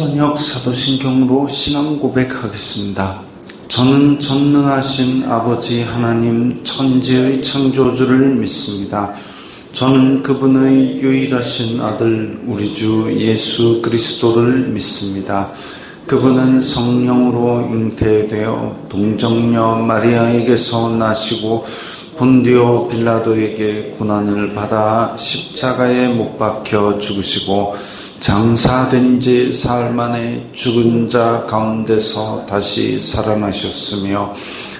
서번역 사도신경으로 신앙 고백하겠습니다. 저는 전능하신 아버지 하나님 천지의 창조주를 믿습니다. 저는 그분의 유일하신 아들 우리 주 예수 그리스도를 믿습니다. 그분은 성령으로 잉태되어 동정녀 마리아에게서 나시고 본디오 빌라도에게 고난을 받아 십자가에 못 박혀 죽으시고 장사된 지 사흘 만에 죽은 자 가운데서 다시 살아나셨으며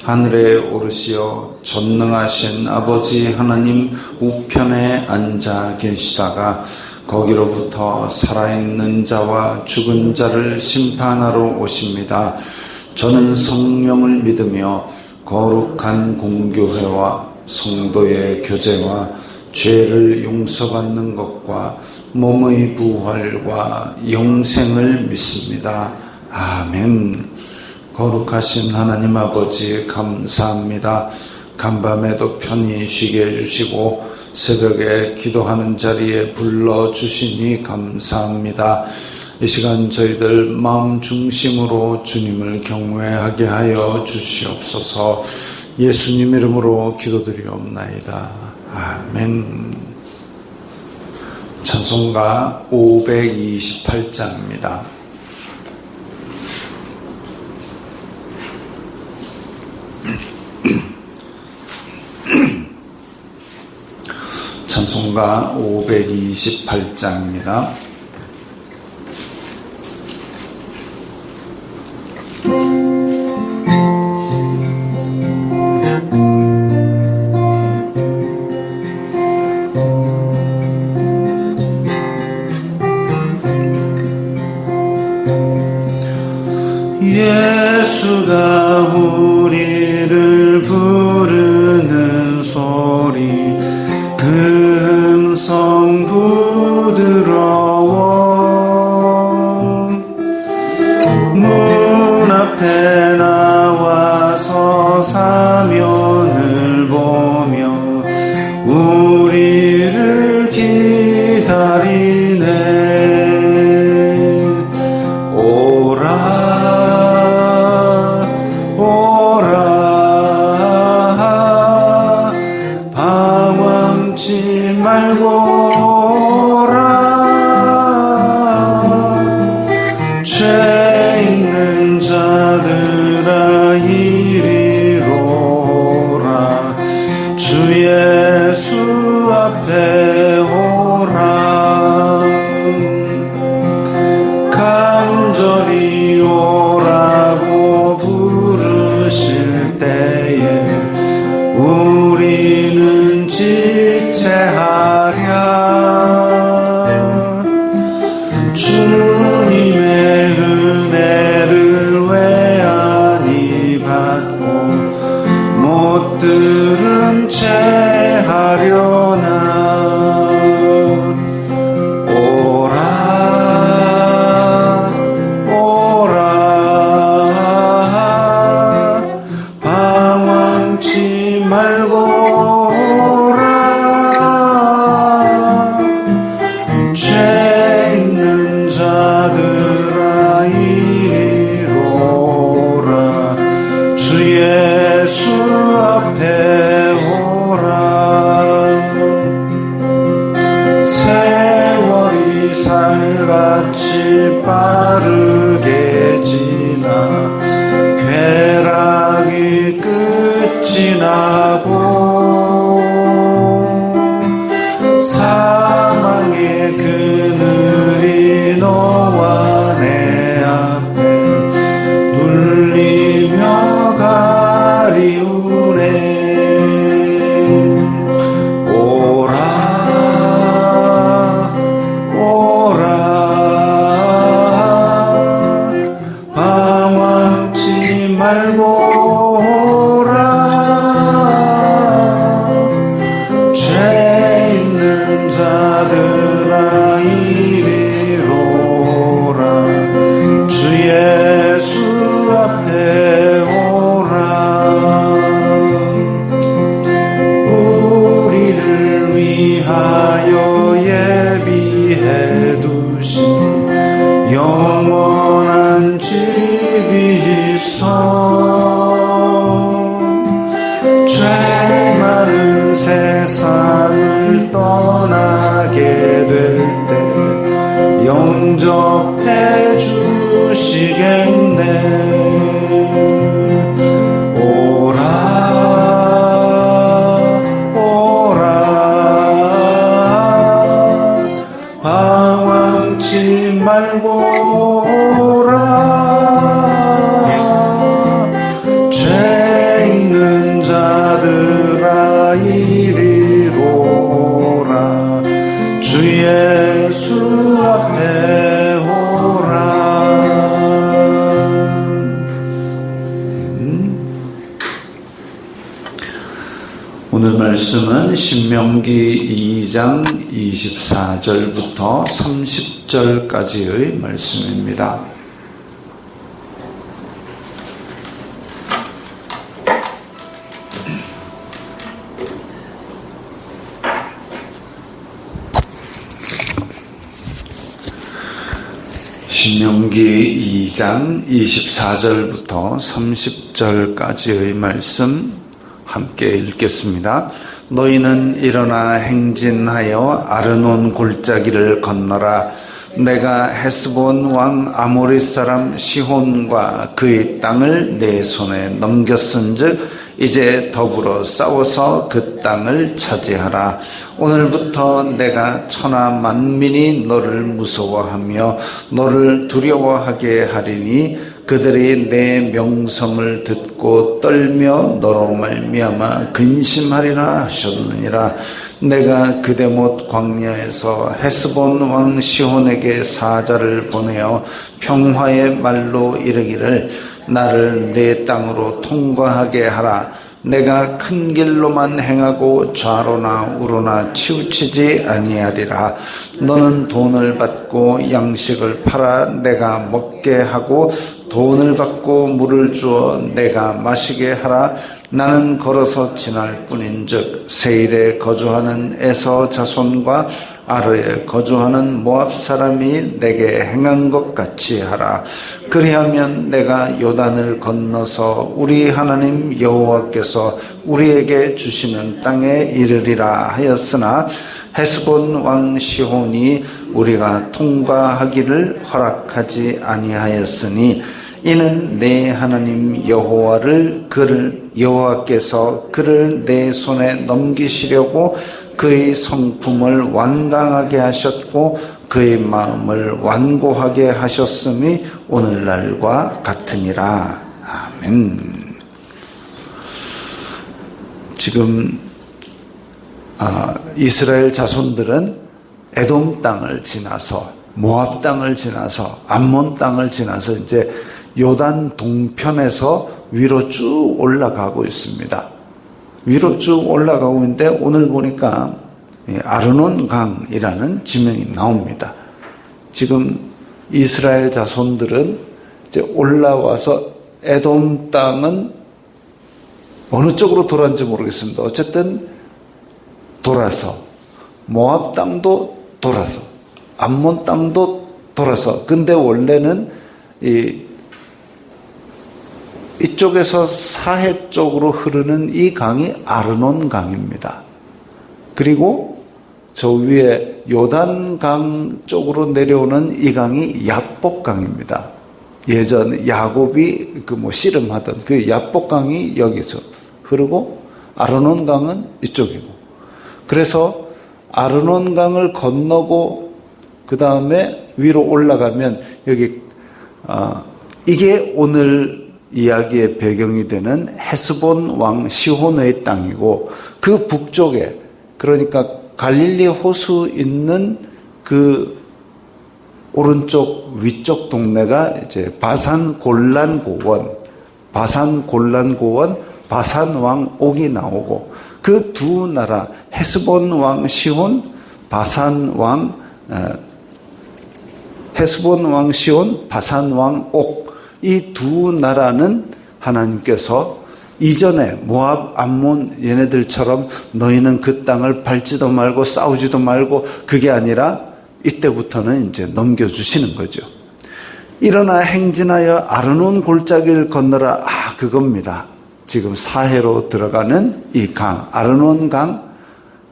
하늘에 오르시어 전능하신 아버지 하나님 우편에 앉아 계시다가 거기로부터 살아있는 자와 죽은 자를 심판하러 오십니다. 저는 성령을 믿으며 거룩한 공교회와 성도의 교제와 죄를 용서받는 것과 몸의 부활과 영생을 믿습니다. 아멘. 거룩하신 하나님 아버지 감사합니다. 간밤에도 편히 쉬게 해주시고 새벽에 기도하는 자리에 불러주시니 감사합니다. 이 시간 저희들 마음 중심으로 주님을 경외하게 하여 주시옵소서. 예수님 이름으로 기도드리옵나이다. 아멘. 찬송가 528장입니다. 찬송가 528장입니다. 예수가 우리를 부르는 소리 그 음성 부드러워 문 앞에 나와서 사면을 보며 우리를 기다리네. 죄 있는 자들아 이리로라. 주 예수 앞에 오라. 간절히 오라고 부르실 때에 우리는 지체하랴. 주님의 은혜를 외안히 받고 못 들은 채 하려나. 오라 오라 방황치 말고 오라. 죄 있는 자들아 이리로라. 주 예수 앞에 오라. 세월이 살같이 빠르게 지나 쾌락이 끝이 나고 사망의 그늘이 너와 내 앞에 눌리며 가리우네. 오라 오라 방황치 말고 오라. 죄 있는 자들아 이리로라. 주 예수 앞에 오라. 우리를 위하여 예비해 두신 영원 세상을 떠나게 될 때 영접해 주시겠네. 오라 오라 방황치 말고 오라. 죄 있는 자들아 이리로 오라. 주 예수 앞에 오라. 오늘 말씀은 신명기 2장 24절부터 30절까지의 말씀입니다. 신명기 2장 24절부터 30절까지의 말씀 함께 읽겠습니다. 너희는 일어나 행진하여 아르논 골짜기를 건너라. 내가 헤스본 왕 아모리 사람 시혼과 그의 땅을 내 손에 넘겼은즉 이제 더불어 싸워서 그 땅을 차지하라. 오늘부터 내가 천하 만민이 너를 무서워하며 너를 두려워하게 하리니 그들이 내 명성을 듣고 떨며 너로 말미암아 근심하리라 하셨느니라. 내가 그대못 광야에서 헤스본 왕 시혼에게 사자를 보내어 평화의 말로 이르기를 나를 내 땅으로 통과하게 하라. 내가 큰 길로만 행하고 좌로나 우로나 치우치지 아니하리라. 너는 돈을 받고 양식을 팔아 내가 먹게 하고 돈을 받고 물을 주어 내가 마시게 하라. 나는 걸어서 지날 뿐인즉 세일에 거주하는 에서 자손과 아르에 거주하는 모압 사람이 내게 행한 것 같이 하라. 그리하면 내가 요단을 건너서 우리 하나님 여호와께서 우리에게 주시는 땅에 이르리라 하였으나 헤스본 왕 시혼이 우리가 통과하기를 허락하지 아니하였으니 이는 내 하나님 여호와께서 그를 내 손에 넘기시려고 그의 성품을 완강하게 하셨고 그의 마음을 완고하게 하셨음이 오늘날과 같으니라. 아멘. 지금 이스라엘 자손들은 에돔 땅을 지나서 모압 땅을 지나서 암몬 땅을 지나서 이제 요단 동편에서 위로 쭉 올라가고 있습니다. 위로 쭉 올라가고 있는데 오늘 보니까 아르논 강이라는 지명이 나옵니다. 지금 이스라엘 자손들은 이제 올라와서 에돔 땅은 어느 쪽으로 돌았는지 모르겠습니다. 어쨌든 돌아서 모압 땅도 돌아서 암몬 땅도 돌아서 근데 원래는 이쪽에서 사해 쪽으로 흐르는 이 강이 아르논 강입니다. 그리고 저 위에 요단강 쪽으로 내려오는 이 강이 야복 강입니다. 예전 야곱이 씨름하던 그 야복 강이 여기서 흐르고 아르논 강은 이쪽이고 그래서 아르논 강을 건너고 그 다음에 위로 올라가면 여기 이게 오늘 이야기의 배경이 되는 헤스본 왕 시혼의 땅이고 그 북쪽에 그러니까 갈릴리 호수 있는 그 오른쪽 위쪽 동네가 이제 바산 골란 고원, 바산 왕 옥이 나오고 그 두 나라 헤스본 왕 시혼, 헤스본 왕 시혼, 바산 왕 옥 이 두 나라는 하나님께서 이전에 모압, 암몬 얘네들처럼 너희는 그 땅을 밟지도 말고 싸우지도 말고 그게 아니라 이때부터는 이제 넘겨주시는 거죠. 일어나 행진하여 아르논 골짜기를 건너라. 그겁니다. 지금 사해로 들어가는 이 강, 아르논 강,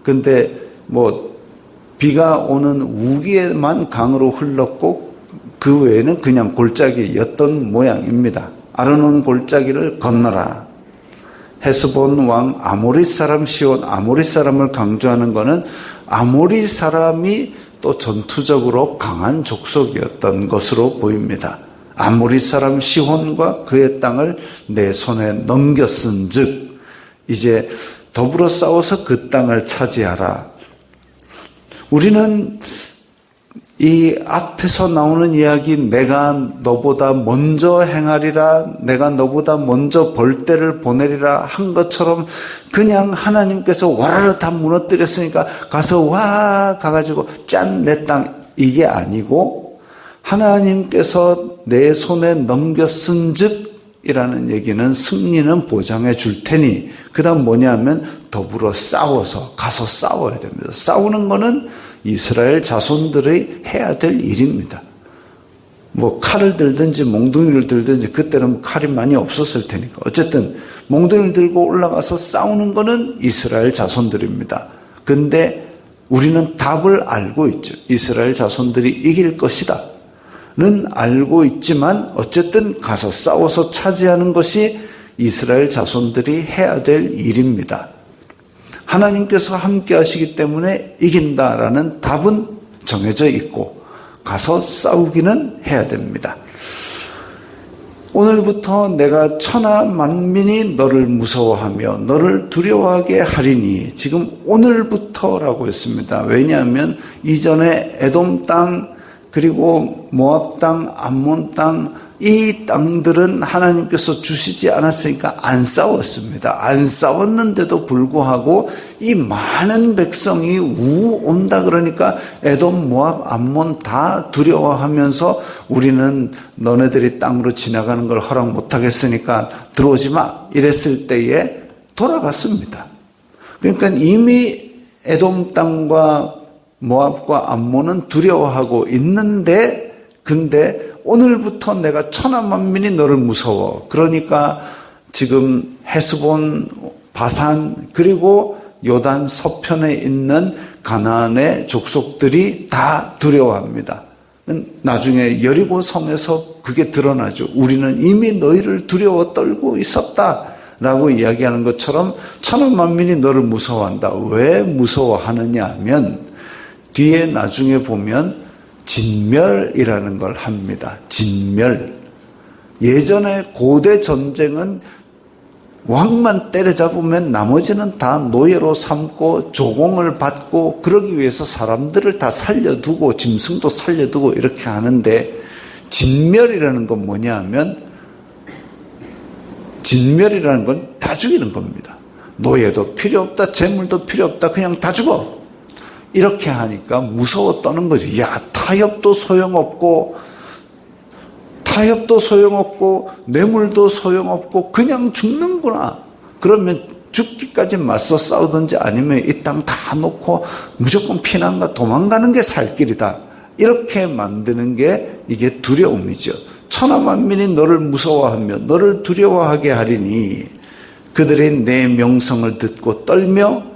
근데 비가 오는 우기에만 강으로 흘렀고 그 외에는 그냥 골짜기였던 모양입니다. 아르논 골짜기를 건너라. 헤스본 왕 아모리 사람 시온, 아모리 사람을 강조하는 것은 아모리 사람이 또 전투적으로 강한 족속이었던 것으로 보입니다. 아모리 사람 시온과 그의 땅을 내 손에 넘겼은 즉 이제 더불어 싸워서 그 땅을 차지하라. 우리는 이 앞에서 나오는 이야기, 내가 너보다 먼저 행하리라, 내가 너보다 먼저 벌떼를 보내리라 한 것처럼 그냥 하나님께서 와라라 다 무너뜨렸으니까 가서 가가지고 짠 내 땅, 이게 아니고 하나님께서 내 손에 넘겼은 즉 이라는 얘기는 승리는 보장해 줄 테니, 그 다음 뭐냐면 더불어 싸워서 가서 싸워야 됩니다. 싸우는 거는 이스라엘 자손들이 해야 될 일입니다. 칼을 들든지 몽둥이를 들든지, 그때는 칼이 많이 없었을 테니까 어쨌든 몽둥이를 들고 올라가서 싸우는 거는 이스라엘 자손들입니다. 근데 우리는 답을 알고 있죠. 이스라엘 자손들이 이길 것이다 는 알고 있지만 어쨌든 가서 싸워서 차지하는 것이 이스라엘 자손들이 해야 될 일입니다. 하나님께서 함께 하시기 때문에 이긴다라는 답은 정해져 있고 가서 싸우기는 해야 됩니다. 오늘부터 내가 천하 만민이 너를 무서워하며 너를 두려워하게 하리니, 지금 오늘부터라고 했습니다. 왜냐하면 이전에 에돔 땅, 그리고 모압 땅, 암몬 땅, 이 땅들은 하나님께서 주시지 않았으니까 안 싸웠습니다. 안 싸웠는데도 불구하고 이 많은 백성이 온다 그러니까 에돔, 모압, 암몬 다 두려워하면서 우리는 너네들이 땅으로 지나가는 걸 허락 못하겠으니까 들어오지 마 이랬을 때에 돌아갔습니다. 그러니까 이미 에돔 땅과 모압과 암몬은 두려워하고 있는데, 근데 오늘부터 내가 천하 만민이 너를 무서워. 그러니까 지금 헤스본, 바산, 그리고 요단 서편에 있는 가나안의 족속들이 다 두려워합니다. 나중에 여리고 성에서 그게 드러나죠. 우리는 이미 너희를 두려워 떨고 있었다 라고 이야기하는 것처럼 천하 만민이 너를 무서워한다. 왜 무서워하느냐 하면 뒤에 나중에 보면 진멸이라는 걸 합니다. 진멸. 예전에 고대 전쟁은 왕만 때려잡으면 나머지는 다 노예로 삼고 조공을 받고 그러기 위해서 사람들을 다 살려두고 짐승도 살려두고 이렇게 하는데, 진멸이라는 건 뭐냐 하면 진멸이라는 건 다 죽이는 겁니다. 노예도 필요 없다, 재물도 필요 없다, 그냥 다 죽어. 이렇게 하니까 무서워 떠는 거죠. 타협도 소용없고 뇌물도 소용없고 그냥 죽는구나. 그러면 죽기까지 맞서 싸우든지 아니면 이 땅 다 놓고 무조건 피난가 도망가는 게 살 길이다. 이렇게 만드는 게 이게 두려움이죠. 천하 만민이 너를 무서워하며 너를 두려워하게 하리니 그들이 내 명성을 듣고 떨며,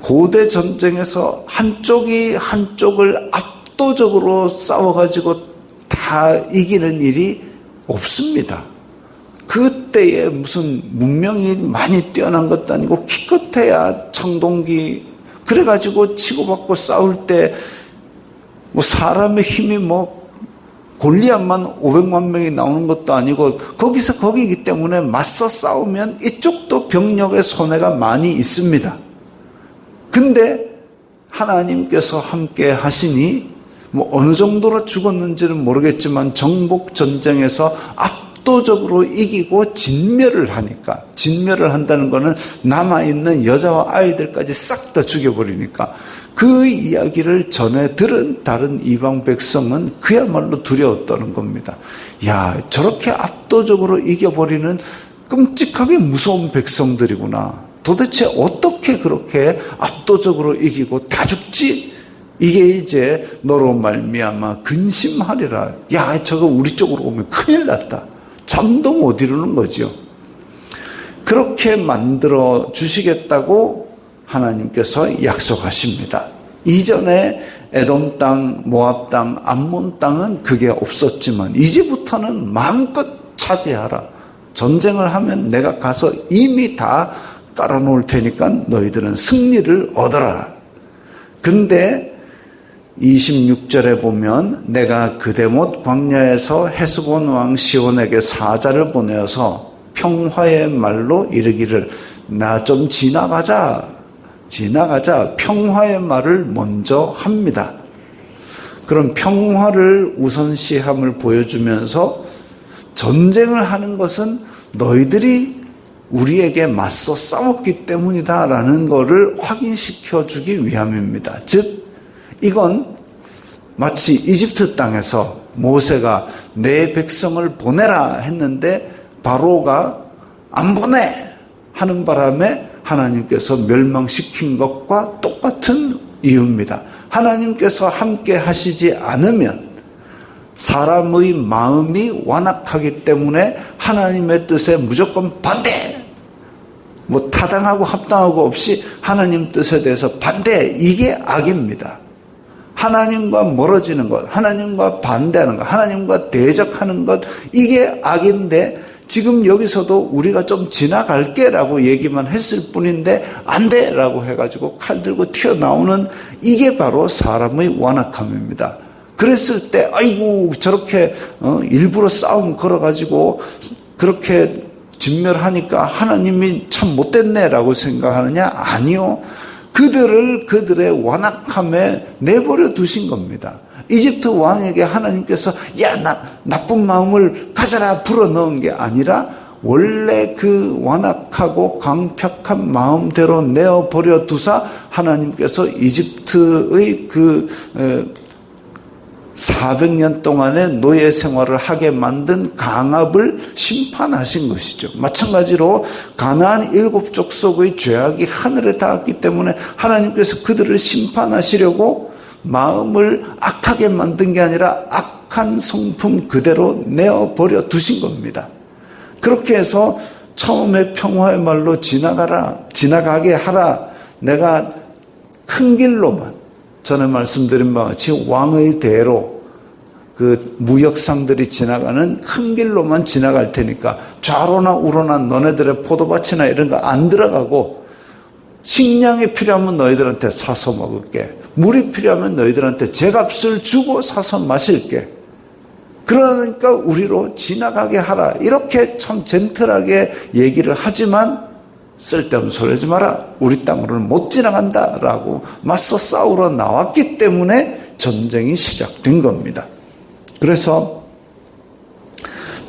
고대 전쟁에서 한쪽이 한쪽을 압도적으로 싸워가지고 다 이기는 일이 없습니다. 그때에 무슨 문명이 많이 뛰어난 것도 아니고 기껏해야 청동기 그래가지고 치고받고 싸울 때 사람의 힘이 골리앗만 500만 명이 나오는 것도 아니고 거기서 거기이기 때문에 맞서 싸우면 이쪽도 병력의 손해가 많이 있습니다. 근데 하나님께서 함께 하시니 어느 정도로 죽었는지는 모르겠지만 정복 전쟁에서 압도적으로 이기고 진멸을 하니까, 진멸을 한다는 것은 남아있는 여자와 아이들까지 싹 다 죽여버리니까 그 이야기를 전해 들은 다른 이방 백성은 그야말로 두려웠다는 겁니다. 저렇게 압도적으로 이겨버리는 끔찍하게 무서운 백성들이구나. 도대체 어떻게 그렇게 압도적으로 이기고 다 죽지? 이게 이제 너로 말미암아 근심하리라. 저거 우리 쪽으로 오면 큰일 났다. 잠도 못 이루는 거죠. 그렇게 만들어 주시겠다고 하나님께서 약속하십니다. 이전에 에돔 땅, 모압 땅, 암몬 땅은 그게 없었지만 이제부터는 마음껏 차지하라. 전쟁을 하면 내가 가서 이미 다 깔아놓을 테니까 너희들은 승리를 얻어라. 근데 26절에 보면 내가 그대못 광야에서 헤스본 왕 시온에게 사자를 보내어서 평화의 말로 이르기를 나 좀 지나가자. 평화의 말을 먼저 합니다. 그럼 평화를 우선시함을 보여주면서 전쟁을 하는 것은 너희들이 우리에게 맞서 싸웠기 때문이다라는 것을 확인시켜 주기 위함입니다. 즉 이건 마치 이집트 땅에서 모세가 내 백성을 보내라 했는데 바로가 안 보내 하는 바람에 하나님께서 멸망시킨 것과 똑같은 이유입니다. 하나님께서 함께 하시지 않으면 사람의 마음이 완악하기 때문에 하나님의 뜻에 무조건 반대, 타당하고 합당하고 없이 하나님 뜻에 대해서 반대, 이게 악입니다. 하나님과 멀어지는 것, 하나님과 반대하는 것, 하나님과 대적하는 것, 이게 악인데 지금 여기서도 우리가 좀 지나갈게 라고 얘기만 했을 뿐인데 안 돼 라고 해가지고 칼 들고 튀어나오는 이게 바로 사람의 완악함입니다. 그랬을 때 아이고 저렇게 일부러 싸움 걸어가지고 그렇게 진멸하니까 하나님이 참 못됐네 라고 생각하느냐? 아니요. 그들의 완악함에 내버려 두신 겁니다. 이집트 왕에게 하나님께서 나쁜 마음을 가져라 불어넣은 게 아니라 원래 그 완악하고 강팍한 마음대로 내어버려 두사 하나님께서 이집트의 400년 동안의 노예 생활을 하게 만든 강압을 심판하신 것이죠. 마찬가지로 가나안 7족속의 죄악이 하늘에 닿았기 때문에 하나님께서 그들을 심판하시려고 마음을 악하게 만든 게 아니라 악한 성품 그대로 내어버려 두신 겁니다. 그렇게 해서 처음에 평화의 말로 지나가게 하라. 내가 큰 길로만, 전에 말씀드린 바와 같이 왕의 대로 그 무역상들이 지나가는 큰 길로만 지나갈 테니까 좌로나 우로나 너네들의 포도밭이나 이런 거 안 들어가고 식량이 필요하면 너희들한테 사서 먹을게. 물이 필요하면 너희들한테 제값을 주고 사서 마실게. 그러니까 우리로 지나가게 하라. 이렇게 참 젠틀하게 얘기를 하지만 쓸데없는 소리 하지 마라. 우리 땅으로는 못 지나간다라고 맞서 싸우러 나왔기 때문에 전쟁이 시작된 겁니다. 그래서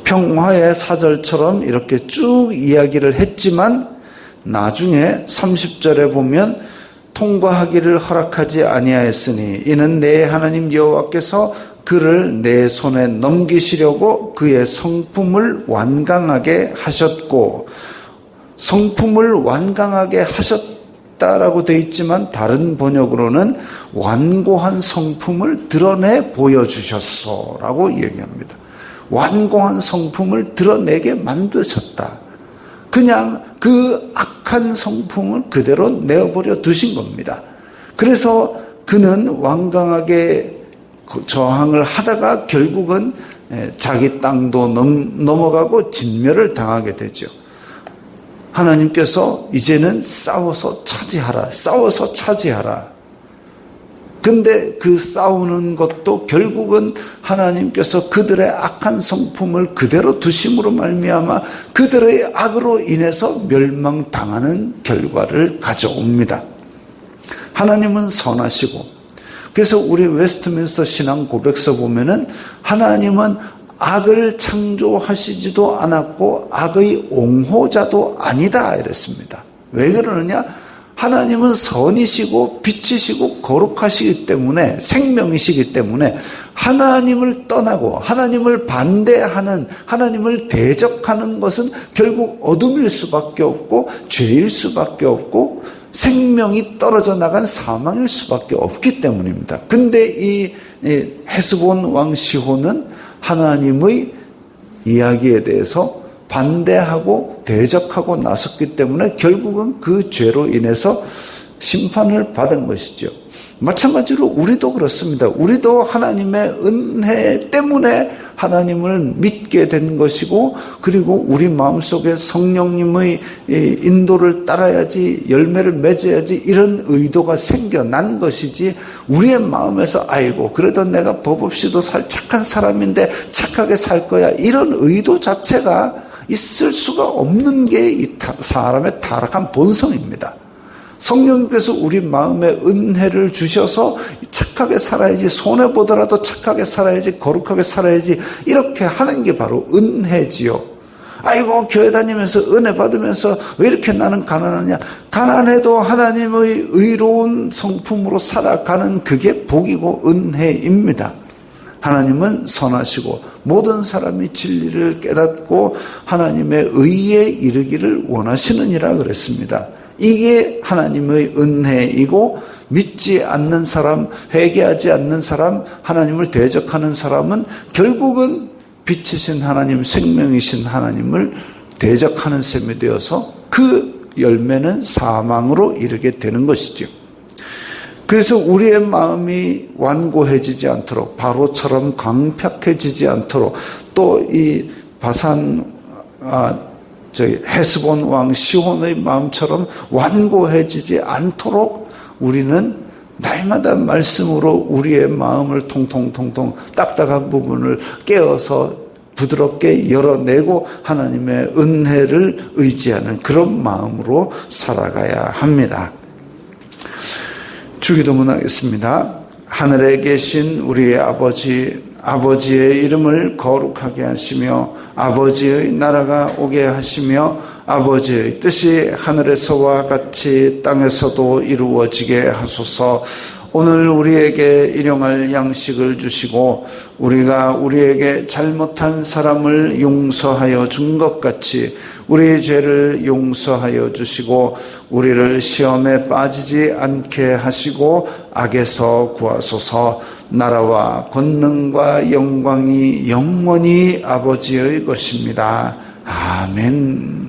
평화의 사절처럼 이렇게 쭉 이야기를 했지만 나중에 30절에 보면 통과하기를 허락하지 아니하였으니 이는 내 하나님 여호와께서 그를 내 손에 넘기시려고 그의 성품을 완강하게 하셨고, 성품을 완강하게 하셨다라고 되어 있지만 다른 번역으로는 완고한 성품을 드러내 보여주셨소라고 얘기합니다. 완고한 성품을 드러내게 만드셨다. 그냥 그 악한 성품을 그대로 내어버려 두신 겁니다. 그래서 그는 완강하게 저항을 하다가 결국은 자기 땅도 넘어가고 진멸을 당하게 되죠. 하나님께서 이제는 싸워서 차지하라. 근데 그 싸우는 것도 결국은 하나님께서 그들의 악한 성품을 그대로 두심으로 말미암아 그들의 악으로 인해서 멸망당하는 결과를 가져옵니다. 하나님은 선하시고, 그래서 우리 웨스트민스터 신앙 고백서 보면은 하나님은 악을 창조하시지도 않았고 악의 옹호자도 아니다 이랬습니다. 왜 그러느냐? 하나님은 선이시고 빛이시고 거룩하시기 때문에, 생명이시기 때문에 하나님을 떠나고 하나님을 반대하는, 하나님을 대적하는 것은 결국 어둠일 수밖에 없고 죄일 수밖에 없고 생명이 떨어져 나간 사망일 수밖에 없기 때문입니다. 근데 이 헤스본 왕 시혼은 하나님의 이야기에 대해서 반대하고 대적하고 나섰기 때문에 결국은 그 죄로 인해서 심판을 받은 것이죠. 마찬가지로 우리도 그렇습니다. 우리도 하나님의 은혜 때문에 하나님을 믿게 된 것이고, 그리고 우리 마음속에 성령님의 인도를 따라야지, 열매를 맺어야지, 이런 의도가 생겨난 것이지, 우리의 마음에서 아이고 그래도 내가 법 없이도 살 착한 사람인데 착하게 살 거야, 이런 의도 자체가 있을 수가 없는 게 이 사람의 타락한 본성입니다. 성령님께서 우리 마음에 은혜를 주셔서 착하게 살아야지, 손해보더라도 착하게 살아야지, 거룩하게 살아야지, 이렇게 하는 게 바로 은혜지요. 아이고 교회 다니면서 은혜 받으면서 왜 이렇게 나는 가난하냐. 가난해도 하나님의 의로운 성품으로 살아가는 그게 복이고 은혜입니다. 하나님은 선하시고 모든 사람이 진리를 깨닫고 하나님의 의에 이르기를 원하시느니라 그랬습니다. 이게 하나님의 은혜이고, 믿지 않는 사람, 회개하지 않는 사람, 하나님을 대적하는 사람은 결국은 빛이신 하나님, 생명이신 하나님을 대적하는 셈이 되어서 그 열매는 사망으로 이르게 되는 것이죠. 그래서 우리의 마음이 완고해지지 않도록, 바로처럼 강팍해지지 않도록, 또 이 헤스본 왕 시혼의 마음처럼 완고해지지 않도록 우리는 날마다 말씀으로 우리의 마음을 통통 딱딱한 부분을 깨어서 부드럽게 열어내고 하나님의 은혜를 의지하는 그런 마음으로 살아가야 합니다. 주기도문 하겠습니다. 하늘에 계신 우리의 아버지의 이름을 거룩하게 하시며 아버지의 나라가 오게 하시며 아버지의 뜻이 하늘에서와 같이 땅에서도 이루어지게 하소서. 오늘 우리에게 일용할 양식을 주시고 우리가 우리에게 잘못한 사람을 용서하여 준 것 같이 우리의 죄를 용서하여 주시고 우리를 시험에 빠지지 않게 하시고 악에서 구하소서. 나라와 권능과 영광이 영원히 아버지의 것입니다. 아멘.